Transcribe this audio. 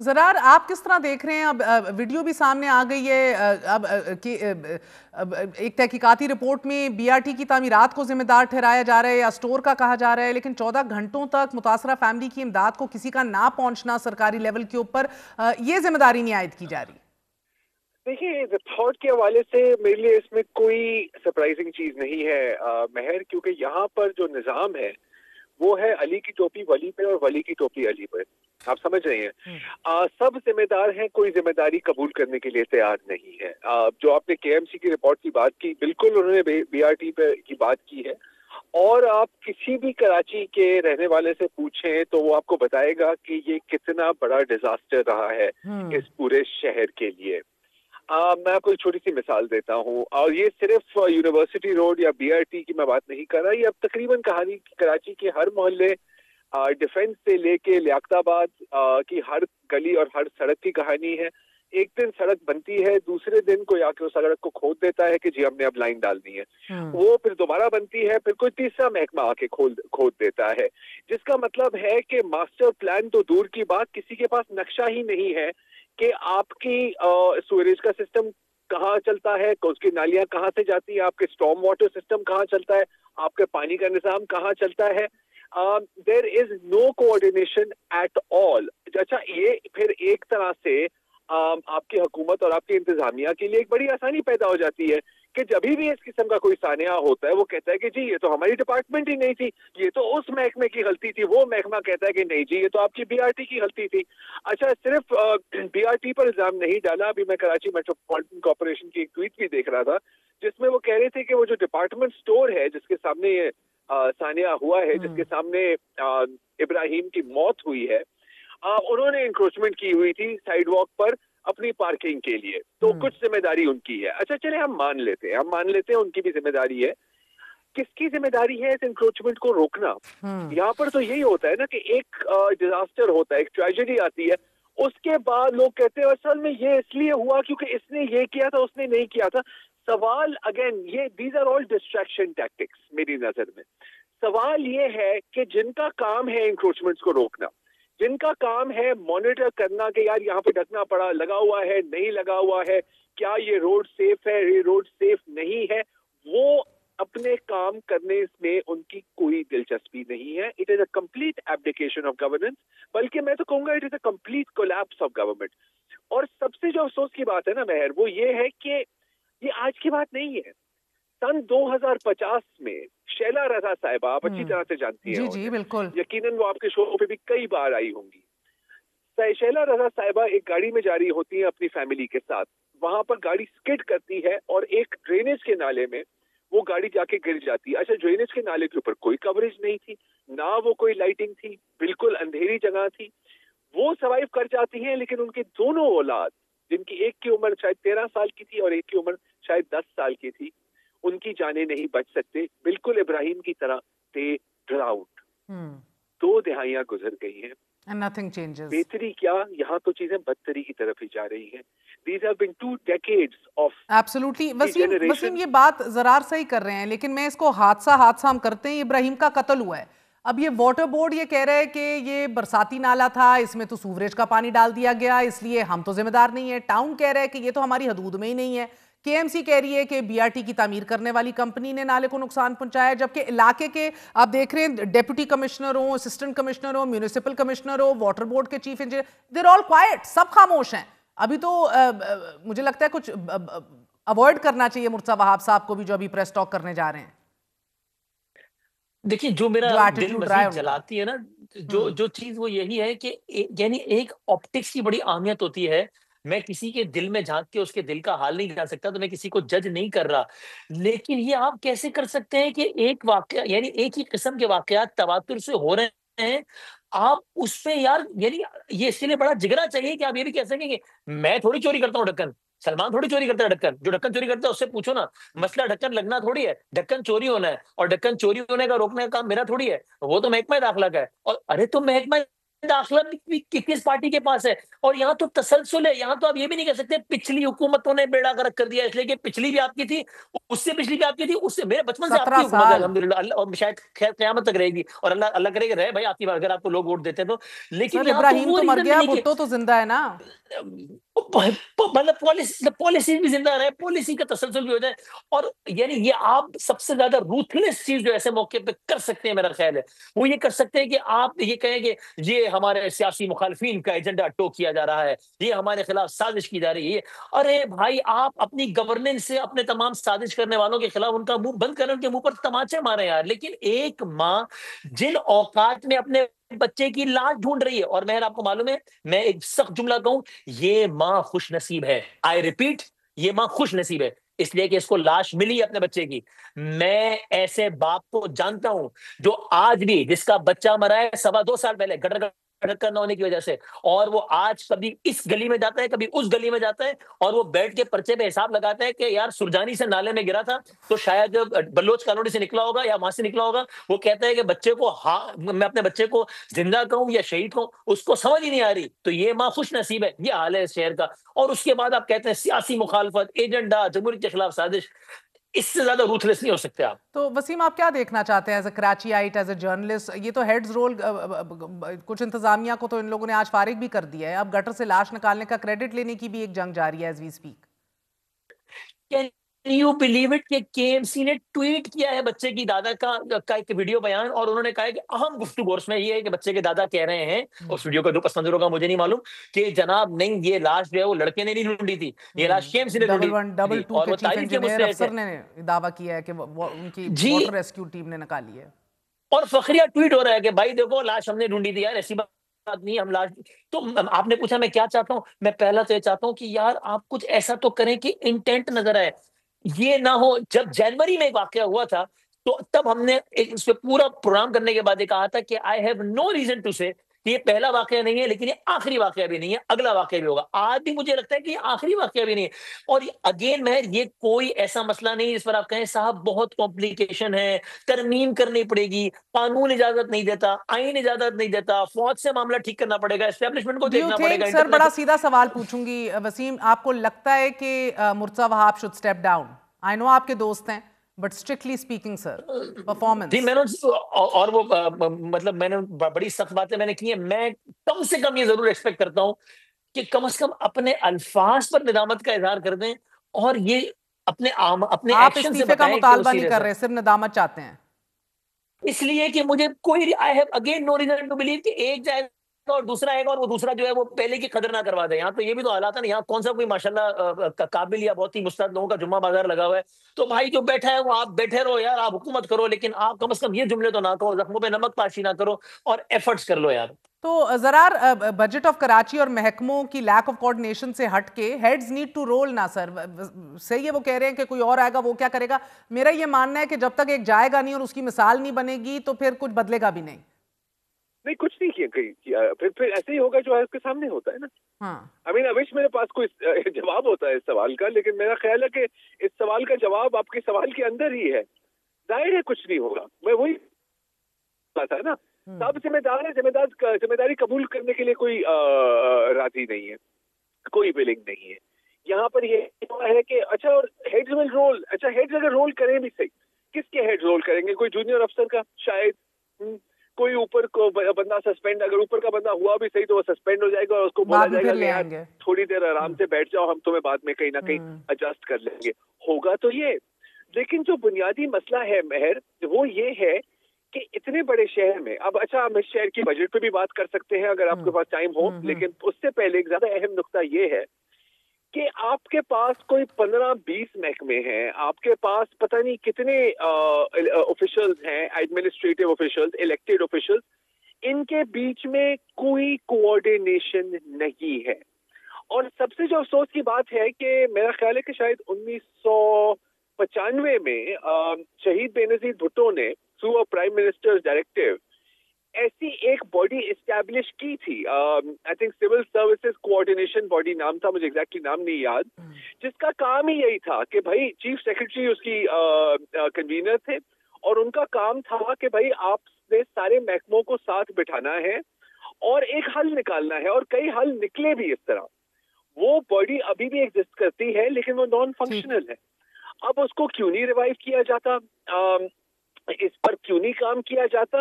زرار آپ کس طرح دیکھ رہے ہیں؟ اب ویڈیو بھی سامنے آ گئی ہے، اب ایک تحقیقاتی رپورٹ میں بی آر ٹی کی تعمیرات کو ذمہ دار ٹھہرایا جا رہا ہے یا اسٹور کا کہا جا رہا ہے، لیکن 14 گھنٹوں تک متاثرہ فیملی کی امداد کو کسی کا نہ پہنچنا سرکاری لیول کے اوپر، یہ ذمہ داری نہیں عائد کی جا رہی؟ دیکھیے رپورٹ کے حوالے سے میرے لیے اس میں کوئی سرپرائزنگ چیز نہیں ہے مہر، کیونکہ یہاں پر جو نظام ہے وہ ہے علی کی ٹوپی ولی پہ اور ولی کی ٹوپی علی پہ. آپ سمجھ رہے ہیں؟ سب ذمہ دار ہیں، کوئی ذمہ داری قبول کرنے کے لیے تیار نہیں ہے. جو آپ نے کے ایم سی کی رپورٹ کی بات کی، بالکل انہوں نے بی آر ٹی پہ کی بات کی ہے، اور آپ کسی بھی کراچی کے رہنے والے سے پوچھیں تو وہ آپ کو بتائے گا کہ یہ کتنا بڑا ڈیزاسٹر رہا ہے اس پورے شہر کے لیے. میں آپ کو ایک چھوٹی سی مثال دیتا ہوں، اور یہ صرف یونیورسٹی روڈ یا بی آر ٹی کی میں بات نہیں کر رہا، یہ اب تقریباً کہانی کراچی کے ہر محلے، ڈیفنس سے لے کے لیاقت آباد کی ہر گلی اور ہر سڑک کی کہانی ہے. ایک دن سڑک بنتی ہے، دوسرے دن کوئی آ کے اس سڑک کو کھود دیتا ہے کہ جی ہم نے اب لائن ڈالنی ہے. وہ پھر دوبارہ بنتی ہے، پھر کوئی تیسرا محکمہ آ کے کھود دیتا ہے، جس کا مطلب ہے کہ ماسٹر پلان تو دور کی بات، کسی کے پاس نقشہ ہی نہیں ہے کہ آپ کی سوریج کا سسٹم کہاں چلتا ہے، اس کی نالیاں کہاں سے جاتی ہیں، آپ کے اسٹارم واٹر سسٹم کہاں چلتا ہے، آپ کے پانی کا نظام کہاں چلتا ہے. دیر از نو کوآرڈینیشن ایٹ آل. اچھا، یہ پھر ایک طرح سے آپ کی حکومت اور آپ کی انتظامیہ کے لیے ایک بڑی آسانی پیدا ہو جاتی ہے کہ جبھی بھی اس قسم کا کوئی سانحہ ہوتا ہے وہ کہتا ہے کہ جی یہ تو ہماری ڈپارٹمنٹ ہی نہیں تھی، یہ تو اس محکمے کی غلطی تھی. وہ محکمہ کہتا ہے کہ نہیں جی یہ تو آپ کی بی آر ٹی کی غلطی تھی. اچھا، صرف بی آر ٹی پر الزام نہیں ڈالا. ابھی میں کراچی میٹروپولیٹن کارپوریشن کی ایک ٹویٹ بھی دیکھ رہا تھا جس میں وہ کہہ رہے تھے کہ وہ جو ڈپارٹمنٹ سٹور ہے جس کے سامنے یہ سانحہ ہوا ہے، جس کے سامنے ابراہیم کی موت ہوئی ہے، انہوں نے انکروچمنٹ کی ہوئی تھی سائیڈ واک پر اپنی پارکنگ کے لیے، تو کچھ ذمہ داری ان کی ہے. اچھا چلے ہم مان لیتے ہیں ان کی بھی ذمہ داری ہے. کس کی ذمہ داری ہے اس انکروچمنٹ کو روکنا؟ یہاں پر تو یہی ہوتا ہے نا کہ ایک ڈیزاسٹر ہوتا ہے، ایک ٹریجڈی آتی ہے، اس کے بعد لوگ کہتے ہیں اصل میں یہ اس لیے ہوا کیونکہ اس نے یہ کیا تھا، اس نے نہیں کیا تھا. سوال اگین یہ these are all distraction tactics. میری نظر میں سوال یہ ہے کہ جن کا کام ہے انکروچمنٹس کو روکنا، جن کا کام ہے مانیٹر کرنا کہ یار یہاں پہ ڈھکنا پڑا لگا ہوا ہے نہیں لگا ہوا ہے، کیا یہ روڈ سیف ہے، یہ روڈ سیف نہیں ہے، وہ اپنے کام کرنے میں ان کی کوئی دلچسپی نہیں ہے. It is a complete abdication of governance, بلکہ میں تو کہوں گا it is a complete collapse of government. اور سب سے جو افسوس کی بات ہے نا مہر، وہ یہ ہے کہ یہ آج کی بات نہیں ہے. سن 2050 میں شیلا رضا صاحبہ، آپ اچھی طرح سے جانتی ہیں جی جی انہیں، بالکل. یقیناً وہ آپ کے شو پہ بھی کئی بار آئی ہوں گی. شیلا رضا صاحبہ ایک گاڑی میں جاری ہوتی ہیں اپنی فیملی کے ساتھ، وہاں پر گاڑی سکڈ کرتی ہے اور ایک ڈرینیج کے نالے میں وہ گاڑی جا کے گر جاتی ہے. اچھا، ڈرینیج کے نالے کے اوپر کوئی کوریج نہیں تھی، نہ وہ کوئی لائٹنگ تھی، بالکل اندھیری جگہ تھی. وہ سروائیو کر جاتی ہیں، لیکن ان کے دونوں اولاد، جن کی ایک کی عمر شاید 13 سال کی تھی اور ایک کی عمر شاید 10 سال کی تھی، ان کی جانیں نہیں بچ سکتے. بالکل ابراہیم کی طرح دے ڈراؤنڈ. 2 دہائیاں گزر گئی ہیں، And nothing changes. بہتری کیا، یہاں تو چیزیں بدتری کی طرف ہی جا رہی ہیں. These have been 2 decades of absolutely. Wasim degeneration. یہ بات زرار صحیح کر رہے ہیں، لیکن میں اس کو حادثہ ہم کرتے ہیں. ابراہیم کا قتل ہوا ہے، اب یہ واٹر بورڈ یہ کہہ رہے ہیں کہ یہ برساتی نالا تھا، اس میں تو سیوریج کا پانی ڈال دیا گیا، اس لیے ہم تو ذمہ دار نہیں ہیں. ٹاؤن کہہ رہے ہیں کہ یہ تو ہماری حدود میں ہی نہیں ہے. کے ایم سی کہہ رہی ہے کہ بی آر ٹی کی تعمیر کرنے والی کمپنی نے نالے کو نقصان پہنچایا، جبکہ علاقے کے آپ دیکھ رہے ہیں ڈیپٹی کمشنر ہوں، اسسٹنٹ کمشنر ہوں، میونسپل کمشنر ہو، واٹر بورڈ کے چیف انجینئر، دیر آل کوائٹ، سب خاموش ہیں. ابھی تو مجھے لگتا ہے کچھ اوائڈ کرنا چاہیے مرتضی وہاب صاحب کو بھی، جو ابھی پریس ٹاک کرنے جا رہے ہیں. دیکھیے جو میرا جو دل ایٹیٹیوڈ رہا ہے مزید ان کا. جلاتی ہے نا، جو چیز وہ یہی ہے کہ یعنی ایک آپٹکس کی بڑی اہمیت ہوتی ہے. میں کسی کے دل میں جھانک کے اس کے دل کا حال نہیں جان سکتا، تو میں کسی کو جج نہیں کر رہا. لیکن یہ آپ کیسے کر سکتے ہیں کہ ایک واقعہ، یعنی ایک ہی قسم کے واقعات تواتر سے ہو رہے ہیں، آپ اس پہ یار یعنی یہ اس لیے بڑا جگرا چاہیے کہ آپ یہ بھی کہہ سکیں کہ میں تھوڑی چوری کرتا ہوں ڈھکن، سلمان تھوڑی چوری کرتا ہے ڈھکن. جو ڈھکن چوری کرتا ہے اس سے پوچھو نا. مسئلہ ڈھکن لگنا تھوڑی ہے، ڈھکن چوری ہونا ہے، اور ڈھکن چوری ہونے کا روکنے کا کام میرا تھوڑی ہے، وہ تو محکمہ داخلہ کا ہے. اور ارے تو محکمہ داخلہ بھی کس پارٹی کے پاس ہے؟ اور یہاں تو تسلسل ہے. یہاں تو آپ یہ بھی نہیں کہہ سکتے پچھلی حکومتوں نے بیڑا غرق کر دیا، اس لیے کہ پچھلی بھی آپ کی تھی، اس سے پچھلی بھی آپ کی تھی, اس سے میرے بچپن سے آپ 17 کی حکومت ہے سال الحمدللہ, اللہ اور شاید خیر قیامت تک رہے گی, اور اللہ کرے کہ رہے بھائی آپ کی, اگر آپ کو لوگ ووٹ دیتے ہیں تو. لیکن سر یہاں تو ابراہیم وہ تو مر ریزن گیا, نہیں کہ بھٹو تو زندہ ہے نا. مطلب پالیسی بھی زندہ رہے, پالیسی کا تسلسل بھی ہو جائے. اور یعنی یہ آپ سب سے زیادہ روتھلیس چیز جو ایسے موقع پہ کر سکتے ہیں میرا خیال ہے, وہ یہ کر سکتے ہیں کہ آپ یہ کہیں کہ یہ ہمارے سیاسی مخالفین کا ایجنڈا ٹو کیا جا رہا ہے, یہ ہمارے خلاف سازش کی جا رہی ہے. ارے بھائی, آپ اپنی گورننس سے اپنے تمام سازش کرنے والوں کے خلاف ان کا منہ بند کریں, ان کے منہ پر تماچے مارے یار. لیکن ایک ماں جن اوقات میں اپنے بچے کی لاش ڈھونڈ رہی ہے, اور مہر آپ کو معلوم ہے, میں ایک سخت جملہ کہوں, یہ ماں خوش نصیب ہے. آئی ریپیٹ, یہ ماں خوش نصیب ہے, اس لیے کہ اس کو لاش ملی اپنے بچے کی. میں ایسے باپ کو جانتا ہوں جو آج بھی, جس کا بچہ مرا ہے 2.25 سال پہلے گٹر نہ ہونے کی وجہ سے, اور وہ آج کبھی اس گلی میں جاتا ہے کبھی اس گلی میں جاتا ہے, اور وہ بیٹھ کے پرچے پہ حساب لگاتا ہے کہ یار سرجانی سے نالے میں گرا تھا تو شاید بلوچ کالونی سے نکلا ہوگا یا وہاں سے نکلا ہوگا. وہ کہتا ہے کہ بچے کو, میں اپنے بچے کو زندہ کہوں یا شہید کہوں, اس کو سمجھ ہی نہیں آ رہی. تو یہ ماں خوش نصیب ہے, یہ حال ہے اس شہر کا. اور اس کے بعد آپ کہتے ہیں سیاسی مخالفت, ایجنڈا, جمہوریت کے خلاف سازش. اس سے زیادہ روتھلیس نہیں ہو سکتے آپ. تو وسیم, آپ کیا دیکھنا چاہتے ہیں as a Karachiite, as a journalist? یہ تو ہیڈز رول, کچھ انتظامیہ کو تو ان لوگوں نے آج فارغ بھی کر دیا ہے. اب گٹر سے لاش نکالنے کا کریڈٹ لینے کی بھی ایک جنگ جاری ہے as we speak. Can you believe it کہ KMC نے ٹویٹ کیا ہے بچے کی دادا کا ایک ویڈیو بیان, اور انہوں نے کہا ہے کہ اہم گفتگو اس میں یہ ہے کہ بچے کے دادا کہہ رہے ہیں, اس ویڈیو کا جو پس منظروں کا مجھے نہیں معلوم, کہ جناب نہیں, یہ لاش جو ہے وہ لڑکے نے نہیں ڈھونڈی تھی, یہ لاش KMC نے ڈھونڈی ڈبل تھی. ٹو اور کے وہ چیف تعریف کے انجینئر مستحق ہے افسر نے دعویٰ کیا ہے کہ ان کی جی. واٹر ریسکیو ٹیم نے نکالی ہے. اور فخریہ ٹویٹ ہو رہا ہے کہ بھائی دیکھو لاش ہم نے ڈھونڈی تھی. یار ایسی بات نہیں, ہم لاش. تو آپ نے پوچھا میں کیا چاہتا ہوں, میں پہلا تو یہ چاہتا ہوں کہ یار آپ کچھ ایسا تو کریں کہ انٹینٹ نظر آئے. یہ نہ ہو, جب جنوری میں ایک واقعہ ہوا تھا تو تب ہم نے اس پہ پورا پروگرام کرنے کے بعد یہ کہا تھا کہ I have no reason to say کہ یہ پہلا واقعہ نہیں ہے, لیکن یہ آخری واقعہ بھی نہیں ہے, اگلا واقعہ بھی ہوگا. آج بھی مجھے لگتا ہے کہ یہ آخری واقعہ بھی نہیں ہے. اور اگین مہر, یہ کوئی ایسا مسئلہ نہیں جس پر آپ کہیں صاحب بہت کمپلیکیشن ہے, ترمیم کرنی پڑے گی, قانون اجازت نہیں دیتا, آئین اجازت نہیں دیتا, فوج سے معاملہ ٹھیک کرنا پڑے گا, اسٹیبلشمنٹ کو ڈو یو دیکھنا پڑے گا, تھنک, سر بڑا انٹرنیشنل. سیدھا سوال پوچھوں گی وسیم, آپ کو لگتا ہے کہ Murtaza Wahab should step down? I know آپ کے دوست ہیں, بٹ اسٹرکٹلی اسپیکنگ سر, جی پرفارمنس. میں نے, اور وہ مطلب میں نے بڑی سخت باتیں میں نے کی ہیں. میں کم سے کم یہ ضرور ایکسپیکٹ کرتا ہوں کہ کم از کم اپنے الفاظ پر ندامت کا اظہار کر دیں, اور یہ اپنے آپ ایکشن سے استعفے کا بتائیں کہ وہ مطالبہ نہیں سیریس کر ہے. رہے, صرف ندامت چاہتے ہیں. اس لیے کہ مجھے کوئی, I have again no reason to believe کہ ایک جائے گا اور دوسرا آئے گا, اور وہ دوسرا جو ہے وہ پہلے کی قدر نہ کروا دے. یہاں تو یہ بھی تو حالات ہے نا, یہاں کون سا کوئی ماشاءاللہ قابل یا بہت ہی مستعد لوگوں کا جمعہ بازار لگا ہوا ہے. تو بھائی جو بیٹھا ہے وہ آپ بیٹھے رہو یار, آپ حکومت کرو, لیکن آپ کم از کم یہ جملے تو نہ کہو, زخموں پہ نمک پاشی نہ کرو, اور ایفرٹس کر لو یار. تو زرار, بجٹ آف کراچی اور محکموں کی لیک آف کوارڈینیشن سے ہٹ کے ہیڈز نیڈ ٹو رول نا سر. صحیح ہے, وہ کہہ رہے ہیں کہ کوئی اور آئے گا وہ کیا کرے گا. میرا یہ ماننا ہے کہ جب تک ایک جائے گا نہیں اور اس کی مثال نہیں بنے گی تو پھر کچھ بدلے گا بھی نہیں. نہیں, کچھ نہیں کیا, پھر ایسے ہی ہوگا جو ہے اس کے سامنے ہوتا ہے نا. ہاں, اوش میرے پاس کوئی جواب ہوتا ہے اس سوال کا, لیکن میرا خیال ہے کہ اس سوال کا جواب آپ کے سوال کے اندر ہی ہے. ظاہر ہے کچھ نہیں ہوگا, میں وہی تھا نا, سب ذمہ دار ہے, ذمہ داری قبول کرنے کے لیے کوئی راضی نہیں ہے, کوئی ویلنگ نہیں ہے. یہاں پر یہ ہے کہ اچھا ہیڈز ول رول, اچھا ہیڈز اگر رول کریں بھی صحیح, کس کے ہیڈ رول کریں گے؟ کوئی جونیئر افسر کا شاید, کوئی اوپر کو بندہ سسپینڈ, اگر اوپر کا بندہ ہوا بھی صحیح تو وہ سسپینڈ ہو جائے گا, اور اس کو بولا جائے گا کہ یار تھوڑی دیر آرام سے بیٹھ جاؤ, ہم تمہیں بعد میں کہیں نہ کہیں ایڈجسٹ کر لیں گے. ہوگا تو یہ, لیکن جو بنیادی مسئلہ ہے مہر, وہ یہ ہے کہ اتنے بڑے شہر میں, اب اچھا ہم اس شہر کی بجٹ پہ بھی بات کر سکتے ہیں اگر آپ کے پاس ٹائم ہو, لیکن اس سے پہلے ایک زیادہ اہم نقطہ یہ ہے کہ آپ کے پاس کوئی 15-20 محکمے ہیں, آپ کے پاس پتہ نہیں کتنے آفیشلز ہیں, ایڈمنسٹریٹو آفیشلز, الیکٹڈ آفیشلز, ان کے بیچ میں کوئی کوآرڈینیشن نہیں ہے. اور سب سے جو افسوس کی بات ہے کہ میرا خیال ہے کہ شاید 1995 میں شہید بے نظیر بھٹو نے تھرو پرائم منسٹر ڈائریکٹو ایسی ایک باڈی اسٹیبلش کی تھی, I think civil services coordination body نام تھا, مجھے ایگزیکٹلی نام نہیں یاد, جس کا کام ہی یہی تھا کہ بھائی چیف سیکرٹری اس کی کنوینر تھے, اور ان کا کام تھا کہ بھائی آپ نے سارے محکموں کو ساتھ بٹھانا ہے اور ایک حل نکالنا ہے, اور کئی حل نکلے بھی اس طرح. وہ باڈی ابھی بھی ایگزسٹ کرتی ہے, لیکن وہ نان فنکشنل ہے. اب اس کو کیوں نہیں ریوائو کیا جاتا, اس پر کیوں نہیں کام کیا جاتا؟